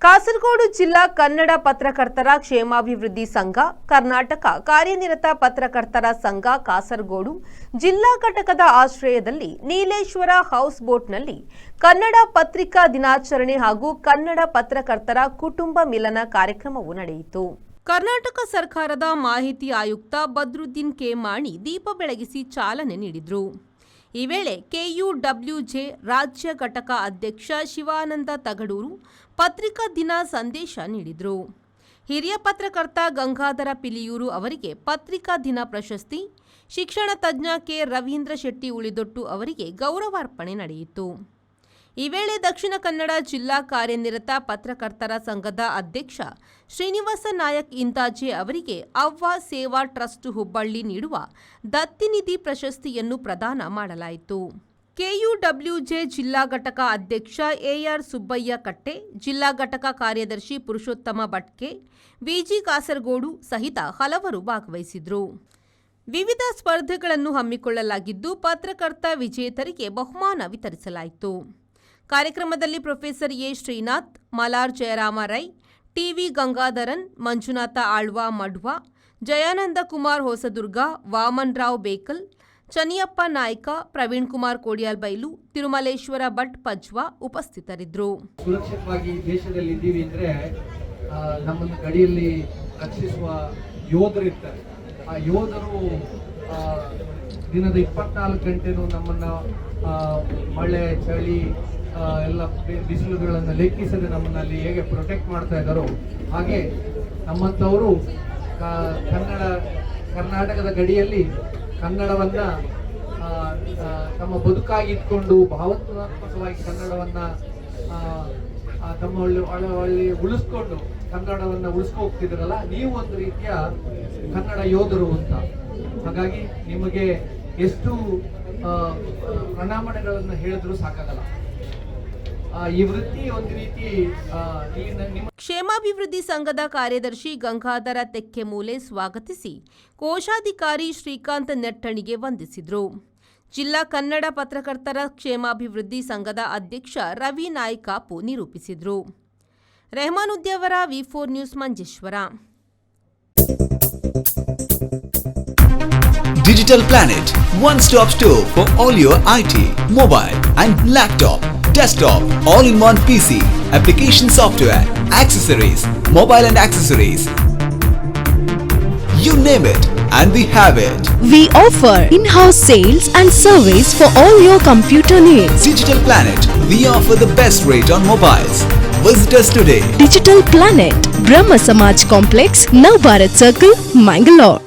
ಕಾಸರಗೋಡು ಜಿಲ್ಲಾ ಕನ್ನಡ ಪತ್ರಕರ್ತರ ಕ್ಷೇಮಾಭಿವೃದ್ಧಿ ಸಂಘ, ಕರ್ನಾಟಕ ಕಾರ್ಯನಿರತ ಪತ್ರಕರ್ತರ ಸಂಘ ಕಾಸರಗೋಡು ಜಿಲ್ಲಾ ಘಟಕದ ಆಶ್ರಯದಲ್ಲಿ ನೀಲೇಶ್ವರ ಹೌಸ್ ಬೋಟ್ನಲ್ಲಿ ಕನ್ನಡ ಪತ್ರಿಕಾ ದಿನಾಚರಣೆ ಹಾಗೂ ಕನ್ನಡ ಪತ್ರಕರ್ತರ ಕುಟುಂಬ ಮಿಲನ ಕಾರ್ಯಕ್ರಮವು ನಡೆಯಿತು. ಕರ್ನಾಟಕ ಸರ್ಕಾರದ ಮಾಹಿತಿ ಆಯುಕ್ತ ಬದ್ರುದ್ದೀನ್ ಕೆ ಮಾಣಿ ದೀಪ ಬೆಳಗಿಸಿ ಚಾಲನೆ ನೀಡಿದರು. ಈ ವೇಳೆ ಕೆಯುಡಬ್ಲ್ಯೂಜೆ ರಾಜ್ಯ ಘಟಕ ಅಧ್ಯಕ್ಷ ಶಿವಾನಂದ ತಗಡೂರು ಪತ್ರಿಕಾ ದಿನ ಸಂದೇಶ ನೀಡಿದರು. ಹಿರಿಯ ಪತ್ರಕರ್ತ ಗಂಗಾಧರ ಪಿಲಿಯೂರು ಅವರಿಗೆ ಪತ್ರಿಕಾ ದಿನ ಪ್ರಶಸ್ತಿ, ಶಿಕ್ಷಣ ತಜ್ಞ ಕೆ ರವೀಂದ್ರ ಶೆಟ್ಟಿ ಉಳಿದೊಟ್ಟು ಅವರಿಗೆ ಗೌರವಾರ್ಪಣೆ ನಡೆಯಿತು. ಈ ವೇಳೆ ದಕ್ಷಿಣ ಕನ್ನಡ ಜಿಲ್ಲಾ ಕಾರ್ಯನಿರತ ಪತ್ರಕರ್ತರ ಸಂಘದ ಅಧ್ಯಕ್ಷ ಶ್ರೀನಿವಾಸ ನಾಯಕ್ ಇಂತಾಜೆ ಅವರಿಗೆ ಅವ್ವ ಸೇವಾ ಟ್ರಸ್ಟ್ ಹುಬ್ಬಳ್ಳಿ ನೀಡುವ ದತ್ತಿನಿಧಿ ಪ್ರಶಸ್ತಿಯನ್ನು ಪ್ರದಾನ ಮಾಡಲಾಯಿತು. ಕೆಯುಡಬ್ಲ್ಯೂಜೆ ಜಿಲ್ಲಾ ಘಟಕ ಅಧ್ಯಕ್ಷ ಎಆರ್ ಸುಬ್ಬಯ್ಯ ಕಟ್ಟೆ, ಜಿಲ್ಲಾ ಘಟಕ ಕಾರ್ಯದರ್ಶಿ ಪುರುಷೋತ್ತಮ ಭಟ್ಕೆ, ವಿಜಿ ಕಾಸರಗೋಡು ಸಹಿತ ಹಲವರು ಭಾಗವಹಿಸಿದರು. ವಿವಿಧ ಸ್ಪರ್ಧೆಗಳನ್ನು ಹಮ್ಮಿಕೊಳ್ಳಲಾಗಿದ್ದು, ಪತ್ರಕರ್ತ ವಿಜೇತರಿಗೆ ಬಹುಮಾನ ವಿತರಿಸಲಾಯಿತು. ಕಾರ್ಯಕ್ರಮದಲ್ಲಿ professor A Srinath, Malar Jayarama Rai, T V Gangadharan, Manjunatha Alva Madva, Jayananda Kumar Hosadurga, Vaman Rao Bekal, Chaniyappa Naik, Praveen Kumar Kodialbail, Tirumaleshwara Bhat Pajwa ಉಪಸ್ಥಿತರಿದ್ದರು. ಸುರಕ್ಷಿತವಾಗಿ ದೇಶದಲ್ಲಿ ಇದ್ದೀವಿ ಅಂದ್ರೆ ನಮ್ಮನ್ನು ಗಡಿಯಲ್ಲಿ ರಕ್ಷಿಸುವ ಯೋಧರು ಇರ್ತಾರೆ. ಆ ಯೋಧರು ದಿನದ 24 ಗಂಟೆನೂ ನಮ್ಮನ್ನ ಮಳೆ, ಚಳಿ ಎಲ್ಲ ಬಿಸಿಲುಗಳನ್ನು ಲೆಕ್ಕಿಸದೆ ನಮ್ಮನ್ನಲ್ಲಿ ಹೇಗೆ ಪ್ರೊಟೆಕ್ಟ್ ಮಾಡ್ತಾ ಇದ್ದಾರೋ ಹಾಗೆ ನಮ್ಮಂಥವರು ಕರ್ನಾಟಕದ ಗಡಿಯಲ್ಲಿ ಕನ್ನಡವನ್ನ ತಮ್ಮ ಬದುಕಾಗಿ ಇಟ್ಕೊಂಡು ಭಾವನಾತ್ಮಕವಾಗಿ ಕನ್ನಡವನ್ನ ತಮ್ಮ ಒಳ್ಳೆ ಉಳಿಸ್ಕೊಂಡು ಕನ್ನಡವನ್ನ ಉಳಿಸ್ಕೊ ಹೋಗ್ತಿದ್ರಲ್ಲ, ನೀವು ಒಂದು ರೀತಿಯ ಕನ್ನಡ ಯೋಧರು ಅಂತ. ಹಾಗಾಗಿ ನಿಮಗೆ ಎಷ್ಟು ಪ್ರಣಾಮಗಳನ್ನು ಹೇಳಿದ್ರು ಸಾಕಾಗಲ್ಲ. ಈ ವೃತ್ತಿ ಒಂದು ರೀತಿ ಕ್ಷೇಮಾಭಿವೃದ್ಧಿ ಸಂಘದ ಕಾರ್ಯದರ್ಶಿ ಗಂಗಾಧರ ತೆಕ್ಕೆಮೂಲೆ ಸ್ವಾಗತಿಸಿ ಕೋಶಾಧಿಕಾರಿ ಶ್ರೀಕಾಂತ್ ನೆಟ್ಟಣಿಗೆ ವಂದಿಸಿದರು. ಜಿಲ್ಲಾ ಕನ್ನಡ ಪತ್ರಕರ್ತರ ಕ್ಷೇಮಾಭಿವೃದ್ಧಿ ಸಂಘದ ಅಧ್ಯಕ್ಷ ರವಿ ನಾಯ್ಕಾಪು ನಿರೂಪಿಸಿದರು. ರೆಹಮಾನ್ ಉದ್ಯವರ, ವಿ4 news, Manjeshwar. Digital Planet, one-stop store for all your IT, mobile and laptop, desktop, all-in-one PC, application software, accessories, mobile and accessories. You name it and we have it. We offer in-house sales and service for all your computer needs. Digital Planet, we offer the best rate on mobiles. Visit us today. Digital Planet, Brahma Samaj Complex, Navbharat Circle, Mangalore.